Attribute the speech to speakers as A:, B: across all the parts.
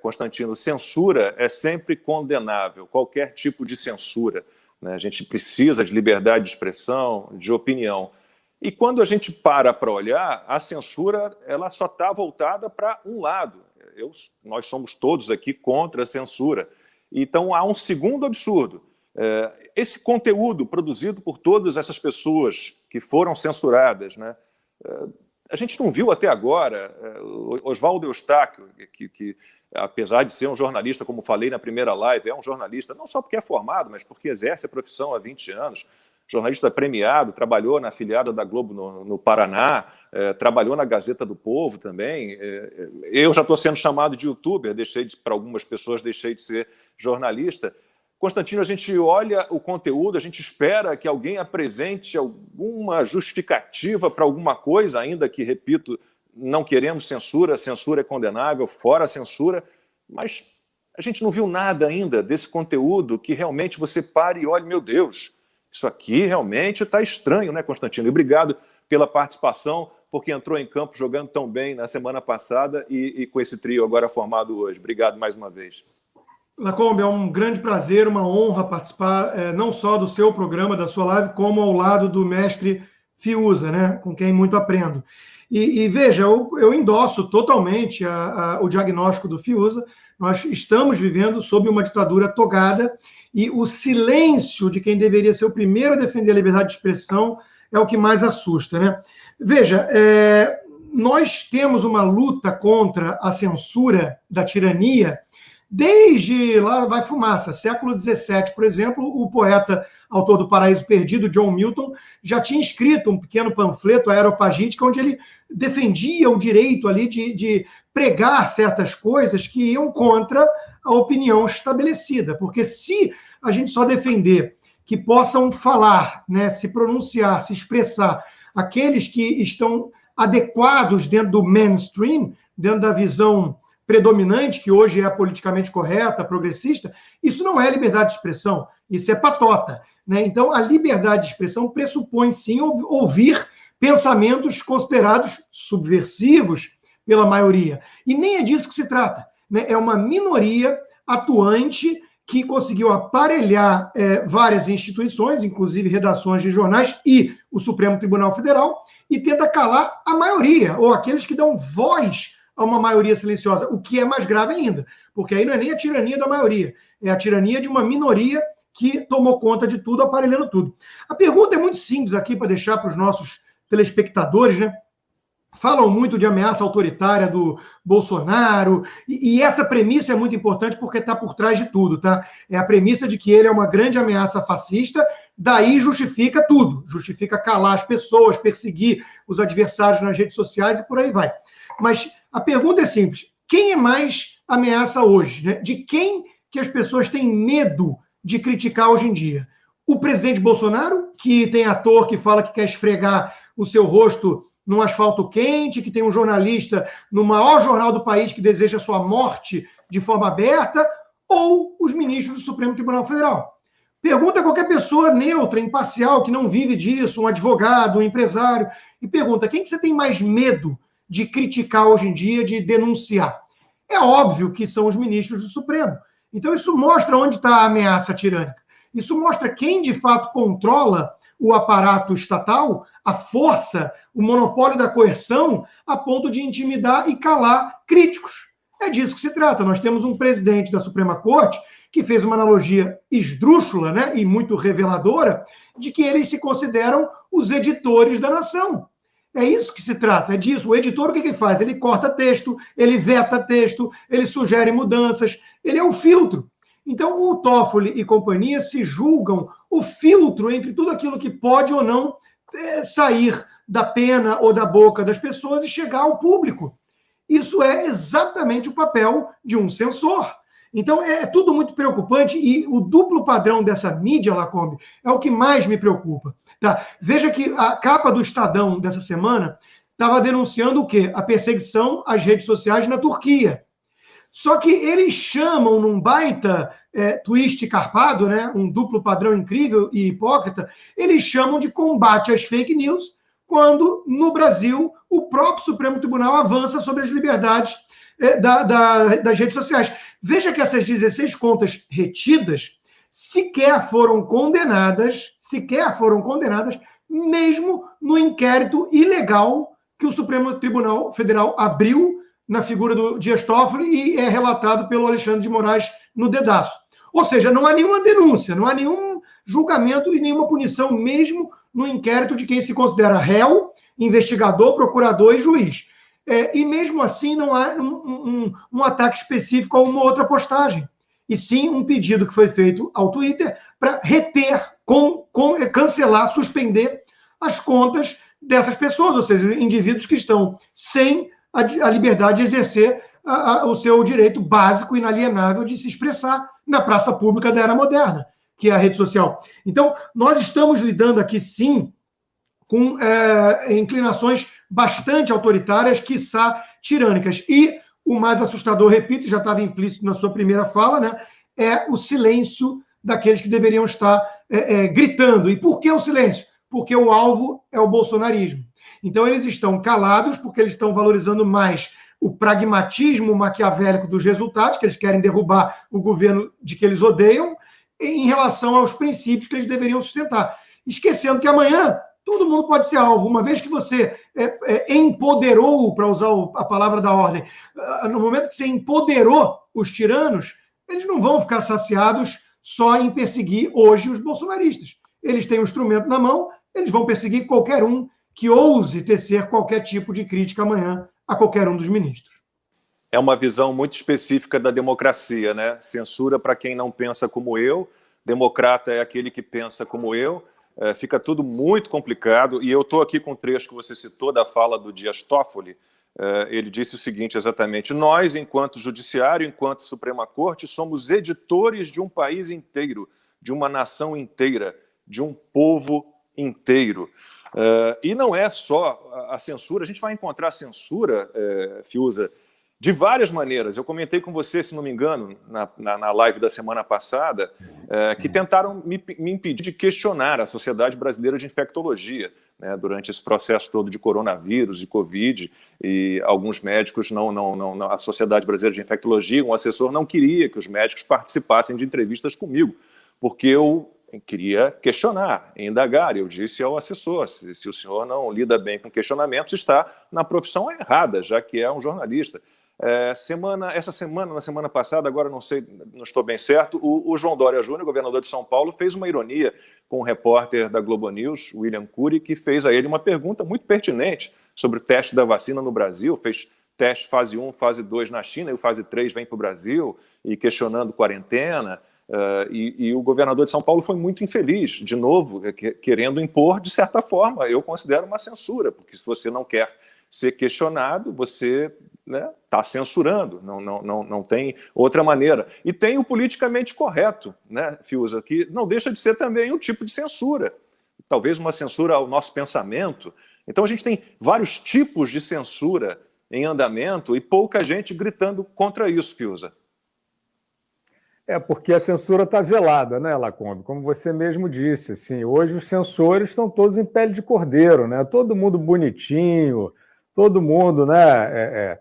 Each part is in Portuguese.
A: Constantino, censura é sempre condenável, qualquer tipo de censura, né? A gente precisa de liberdade de expressão, de opinião. E quando a gente para olhar, a censura ela só está voltada para um lado. Nós somos todos aqui contra a censura. Então, há um segundo absurdo. Esse conteúdo produzido por todas essas pessoas que foram censuradas, né? A gente não viu até agora Oswaldo Eustáquio, que apesar de ser um jornalista, como falei na primeira live, é um jornalista não só porque é formado, mas porque exerce a profissão há 20 anos, jornalista premiado, trabalhou na afiliada da Globo no Paraná, trabalhou na Gazeta do Povo também. Eu já estou sendo chamado de youtuber, para algumas pessoas deixei de ser jornalista. Constantino, a gente olha o conteúdo, a gente espera que alguém apresente alguma justificativa para alguma coisa, ainda que, repito, não queremos censura, censura é condenável, fora a censura, mas a gente não viu nada ainda desse conteúdo que realmente você pare e olhe, meu Deus, isso aqui realmente está estranho, né, Constantino? E obrigado pela participação, porque entrou em campo jogando tão bem na semana passada e com esse trio agora formado hoje. Obrigado mais uma vez.
B: Lacombe, é um grande prazer, uma honra participar não só do seu programa, da sua live, como ao lado do mestre Fiuza, né, com quem muito aprendo. E veja, eu endosso totalmente o diagnóstico do Fiuza. Nós estamos vivendo sob uma ditadura togada e o silêncio de quem deveria ser o primeiro a defender a liberdade de expressão é o que mais assusta, né? Veja, nós temos uma luta contra a censura da tirania desde lá vai fumaça, século XVII, por exemplo, o poeta, autor do Paraíso Perdido, John Milton, já tinha escrito um pequeno panfleto, a Areopagítica, onde ele defendia o direito ali de pregar certas coisas que iam contra a opinião estabelecida, porque se a gente só defender que possam falar, né, se pronunciar, se expressar aqueles que estão adequados dentro do mainstream, dentro da visão predominante, que hoje é politicamente correta, progressista, isso não é liberdade de expressão, isso é patota, né? Então, a liberdade de expressão pressupõe, sim, ouvir pensamentos considerados subversivos pela maioria. E nem é disso que se trata, né? É uma minoria atuante que conseguiu aparelhar várias instituições, inclusive redações de jornais e o Supremo Tribunal Federal, e tenta calar a maioria, ou aqueles que dão voz a uma maioria silenciosa, o que é mais grave ainda, porque aí não é nem a tirania da maioria, é a tirania de uma minoria que tomou conta de tudo, aparelhando tudo. A pergunta é muito simples aqui para deixar para os nossos telespectadores, né? Falam muito de ameaça autoritária do Bolsonaro, e essa premissa é muito importante porque está por trás de tudo, tá? É a premissa de que ele é uma grande ameaça fascista, daí justifica tudo, justifica calar as pessoas, perseguir os adversários nas redes sociais e por aí vai. Mas a pergunta é simples, quem é mais ameaça hoje, né? De quem que as pessoas têm medo de criticar hoje em dia? O presidente Bolsonaro, que tem ator que fala que quer esfregar o seu rosto num asfalto quente, que tem um jornalista no maior jornal do país que deseja sua morte de forma aberta, ou os ministros do Supremo Tribunal Federal? Pergunta a qualquer pessoa neutra, imparcial, que não vive disso, um advogado, um empresário, e pergunta, quem que você tem mais medo de criticar hoje em dia, de denunciar? É óbvio que são os ministros do Supremo. Então isso mostra onde está a ameaça tirânica. Isso mostra quem de fato controla o aparato estatal, a força, o monopólio da coerção, a ponto de intimidar e calar críticos. É disso que se trata. Nós temos um presidente da Suprema Corte que fez uma analogia esdrúxula, né, e muito reveladora, de que eles se consideram os editores da nação. É isso que se trata, é disso. O editor, o que ele faz? Ele corta texto, ele veta texto, ele sugere mudanças, ele é o filtro. Então, o Toffoli e companhia se julgam o filtro entre tudo aquilo que pode ou não sair da pena ou da boca das pessoas e chegar ao público. Isso é exatamente o papel de um censor. Então, é tudo muito preocupante e o duplo padrão dessa mídia, Lacombe, é o que mais me preocupa. Tá? Veja que a capa do Estadão dessa semana estava denunciando o quê? A perseguição às redes sociais na Turquia. Só que eles chamam, num baita twist carpado, né, um duplo padrão incrível e hipócrita, eles chamam de combate às fake news, quando, no Brasil, o próprio Supremo Tribunal avança sobre as liberdades das redes sociais. Veja que essas 16 contas retidas sequer foram condenadas, mesmo no inquérito ilegal que o Supremo Tribunal Federal abriu na figura do Dias Toffoli e é relatado pelo Alexandre de Moraes no Dedaço. Ou seja, não há nenhuma denúncia, não há nenhum julgamento e nenhuma punição, mesmo no inquérito de quem se considera réu, investigador, procurador e juiz. E mesmo assim não há um ataque específico a uma outra postagem, e sim um pedido que foi feito ao Twitter para reter, cancelar, suspender as contas dessas pessoas, ou seja, indivíduos que estão sem a liberdade de exercer o seu direito básico, inalienável, de se expressar na praça pública da era moderna, que é a rede social. Então, nós estamos lidando aqui, sim, com inclinações bastante autoritárias, quiçá tirânicas. E o mais assustador, repito, já estava implícito na sua primeira fala, né, é o silêncio daqueles que deveriam estar gritando. E por que o silêncio? Porque o alvo é o bolsonarismo. Então, eles estão calados porque eles estão valorizando mais o pragmatismo maquiavélico dos resultados, que eles querem derrubar o governo de que eles odeiam, em relação aos princípios que eles deveriam sustentar. Esquecendo que amanhã todo mundo pode ser alvo. Uma vez que você empoderou, para usar a palavra da ordem, no momento que você empoderou os tiranos, eles não vão ficar saciados só em perseguir hoje os bolsonaristas. Eles têm um instrumento na mão, eles vão perseguir qualquer um que ouse tecer qualquer tipo de crítica amanhã a qualquer um dos ministros.
A: É uma visão muito específica da democracia, né? Censura para quem não pensa como eu, democrata é aquele que pensa como eu. Fica tudo muito complicado, e eu estou aqui com um trecho que você citou da fala do Dias Toffoli. Ele disse o seguinte exatamente: nós, enquanto judiciário, enquanto Suprema Corte, somos editores de um país inteiro, de uma nação inteira, de um povo inteiro. E não é só a censura, a gente vai encontrar censura, Fiuza, de várias maneiras. Eu comentei com você, se não me engano, na live da semana passada, que tentaram me impedir de questionar a Sociedade Brasileira de Infectologia, né, durante esse processo todo de coronavírus e Covid, e alguns médicos, a Sociedade Brasileira de Infectologia, um assessor não queria que os médicos participassem de entrevistas comigo, porque eu queria questionar, indagar. Eu disse ao assessor, se o senhor não lida bem com questionamentos, está na profissão errada, já que é um jornalista. Na semana passada, agora não sei, não estou bem certo, o João Dória Júnior, governador de São Paulo, fez uma ironia com o repórter da Globo News, William Cury, que fez a ele uma pergunta muito pertinente sobre o teste da vacina no Brasil. Fez teste fase 1, fase 2 na China, e o fase 3 vem para o Brasil, e questionando quarentena. E o governador de São Paulo foi muito infeliz, de novo, querendo impor, de certa forma, eu considero uma censura, porque se você não quer ser questionado, você está censurando, não tem outra maneira. E tem o politicamente correto, né, Fiuza, que não deixa de ser também um tipo de censura, talvez uma censura ao nosso pensamento. Então a gente tem vários tipos de censura em andamento e pouca gente gritando contra isso, Fiuza.
C: Porque a censura está velada, né, Lacombe? Como você mesmo disse, assim, hoje os censores estão todos em pele de cordeiro, né? Todo mundo bonitinho, todo mundo, né?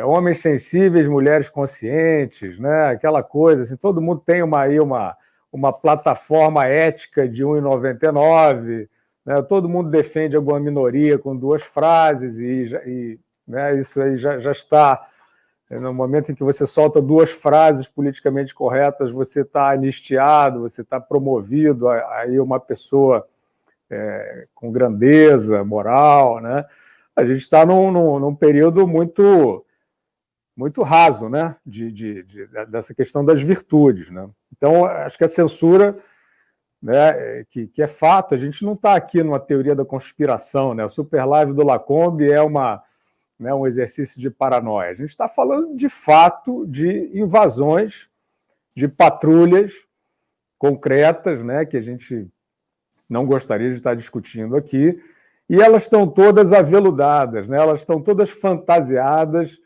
C: Homens sensíveis, mulheres conscientes, né? Aquela coisa, assim, todo mundo tem uma plataforma ética de 1,99, né? Todo mundo defende alguma minoria com 2 frases né, isso aí já está. No momento em que você solta 2 frases politicamente corretas, você está anistiado, você está promovido aí uma pessoa com grandeza moral, né? A gente está num período muito raso, né? Dessa questão das virtudes, né? Então, acho que a censura, né, que é fato, a gente não está aqui numa teoria da conspiração, né? A super live do Lacombe é um exercício de paranoia. A gente está falando, de fato, de invasões, de patrulhas concretas, né, que a gente não gostaria de estar discutindo aqui, e elas estão todas aveludadas, né, elas estão todas fantasiadas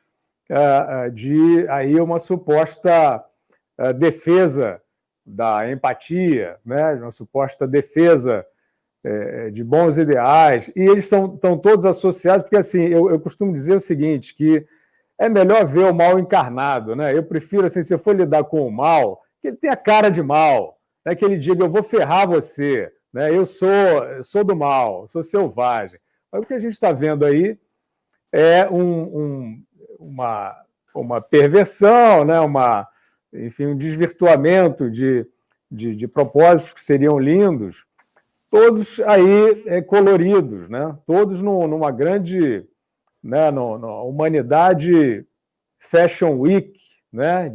C: de aí uma suposta defesa da empatia, né, uma suposta defesa de bons ideais, e eles estão todos associados, porque assim, eu costumo dizer o seguinte, que é melhor ver o mal encarnado, né? Eu prefiro, assim, se eu for lidar com o mal, que ele tenha cara de mal, né? Que ele diga, eu vou ferrar você, né? Eu sou do mal, sou selvagem. Mas o que a gente está vendo aí é uma perversão, né? Enfim, um desvirtuamento de propósitos que seriam lindos, todos aí coloridos, né? Todos numa grande, né? Na humanidade Fashion Week, né?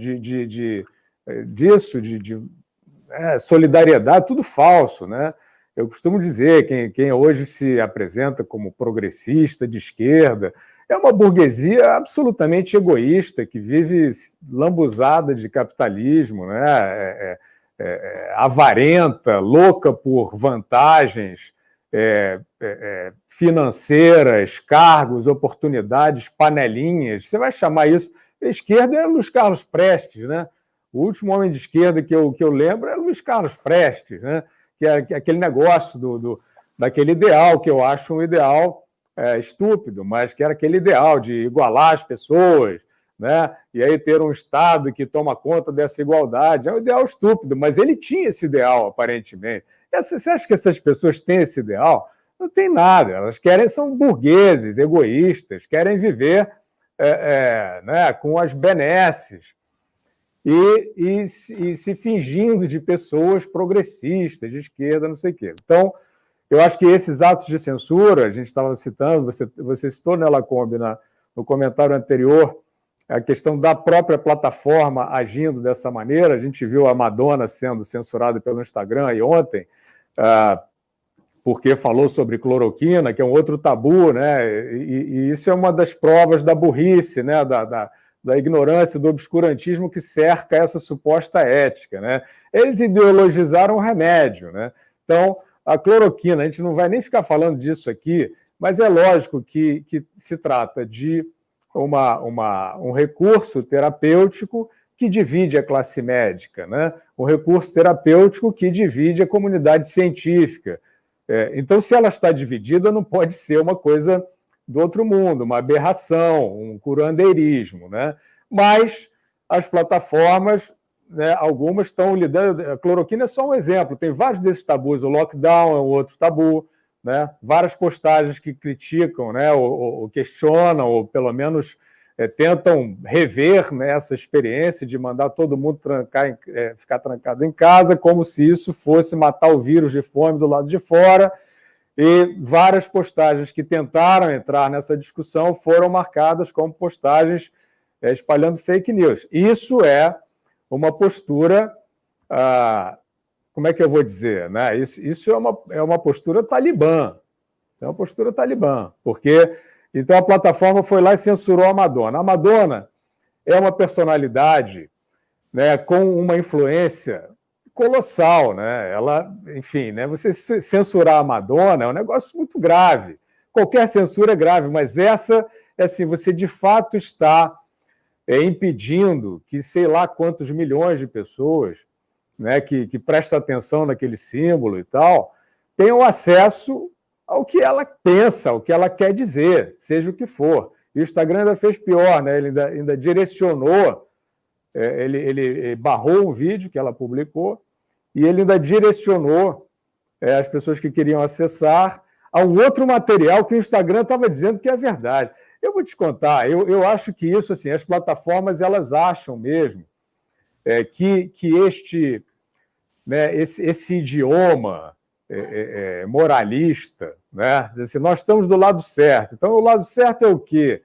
C: Disso, solidariedade, tudo falso, né? Eu costumo dizer, quem hoje se apresenta como progressista de esquerda, é uma burguesia absolutamente egoísta, que vive lambuzada de capitalismo, né? Avarenta, louca por vantagens financeiras, cargos, oportunidades, panelinhas. Você vai chamar isso... A esquerda é Luiz Carlos Prestes, né? O último homem de esquerda que eu lembro é Luiz Carlos Prestes, né? Que é aquele negócio daquele ideal, que eu acho um ideal estúpido, mas que era aquele ideal de igualar as pessoas, né? E aí ter um Estado que toma conta dessa igualdade. É um ideal estúpido, mas ele tinha esse ideal, aparentemente. Você acha que essas pessoas têm esse ideal? Não tem nada. Elas são burgueses, egoístas, querem viver né, com as benesses e se fingindo de pessoas progressistas, de esquerda, não sei o quê. Então, eu acho que esses atos de censura, a gente estava citando, você citou, né, Lacombe, no comentário anterior, a questão da própria plataforma agindo dessa maneira. A gente viu a Madonna sendo censurada pelo Instagram e ontem, porque falou sobre cloroquina, que é um outro tabu, né? E isso é uma das provas da burrice, né? Da ignorância, do obscurantismo que cerca essa suposta ética, né? Eles ideologizaram o remédio, né? Então, a cloroquina, a gente não vai nem ficar falando disso aqui, mas é lógico que se trata de um recurso terapêutico que divide a classe médica, né? Um recurso terapêutico que divide a comunidade científica. Então, se ela está dividida, não pode ser uma coisa do outro mundo, uma aberração, um curandeirismo, né? Mas as plataformas, né, algumas estão lidando... A cloroquina é só um exemplo, tem vários desses tabus. O lockdown é um outro tabu, né? Várias postagens que criticam, né, ou questionam, ou pelo menos tentam rever, né, essa experiência de mandar todo mundo ficar trancado em casa, como se isso fosse matar o vírus de fome do lado de fora. E várias postagens que tentaram entrar nessa discussão foram marcadas como postagens espalhando fake news. Isso é uma postura, como é que eu vou dizer, né? Isso é uma postura talibã. Isso é uma postura talibã, porque... Então, a plataforma foi lá e censurou a Madonna. A Madonna é uma personalidade, né, com uma influência colossal, né? Ela, enfim, né, você censurar a Madonna é um negócio muito grave. Qualquer censura é grave, mas essa é assim, você de fato está impedindo que sei lá quantos milhões de pessoas, né, que prestam atenção naquele símbolo e tal, tenham acesso ao que ela pensa, ao que ela quer dizer, seja o que for. E o Instagram ainda fez pior, né? Ele ainda direcionou, ele barrou um vídeo que ela publicou e ele ainda direcionou as pessoas que queriam acessar a um outro material que o Instagram estava dizendo que é verdade. Eu vou te contar, eu acho que isso, assim, as plataformas, elas acham mesmo que esse idioma moralista, né? Assim, nós estamos do lado certo. Então, o lado certo é o quê?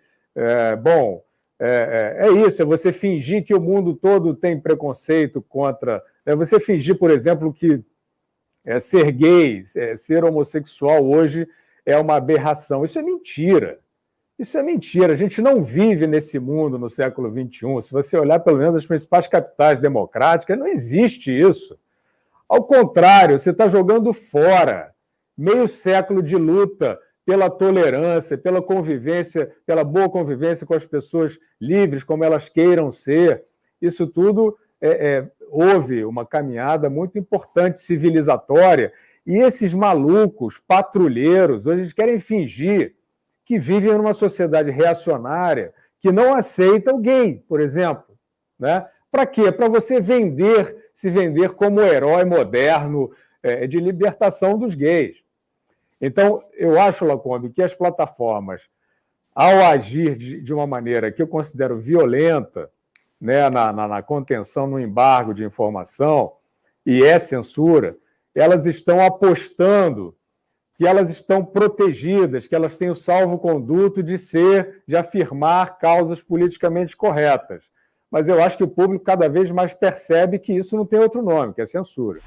C: É isso, é você fingir que o mundo todo tem preconceito contra... É você fingir, por exemplo, que ser gay, ser homossexual hoje é uma aberração. Isso é mentira. Isso é mentira. A gente não vive nesse mundo no século XXI. Se você olhar, pelo menos, as principais capitais democráticas, não existe isso. Ao contrário, você está jogando fora meio século de luta pela tolerância, pela convivência, pela boa convivência com as pessoas livres, como elas queiram ser. Isso tudo houve uma caminhada muito importante, civilizatória, e esses malucos, patrulheiros, hoje eles querem fingir que vivem numa sociedade reacionária, que não aceita o gay, por exemplo. Né? Para quê? Para você se vender como herói moderno de libertação dos gays. Então, eu acho, Lacombe, que as plataformas, ao agir de uma maneira que eu considero violenta, né, na contenção, no embargo de informação, e censura, elas estão apostando que elas estão protegidas, que elas têm o salvo-conduto de afirmar causas politicamente corretas. Mas eu acho que o público cada vez mais percebe que isso não tem outro nome, que é censura.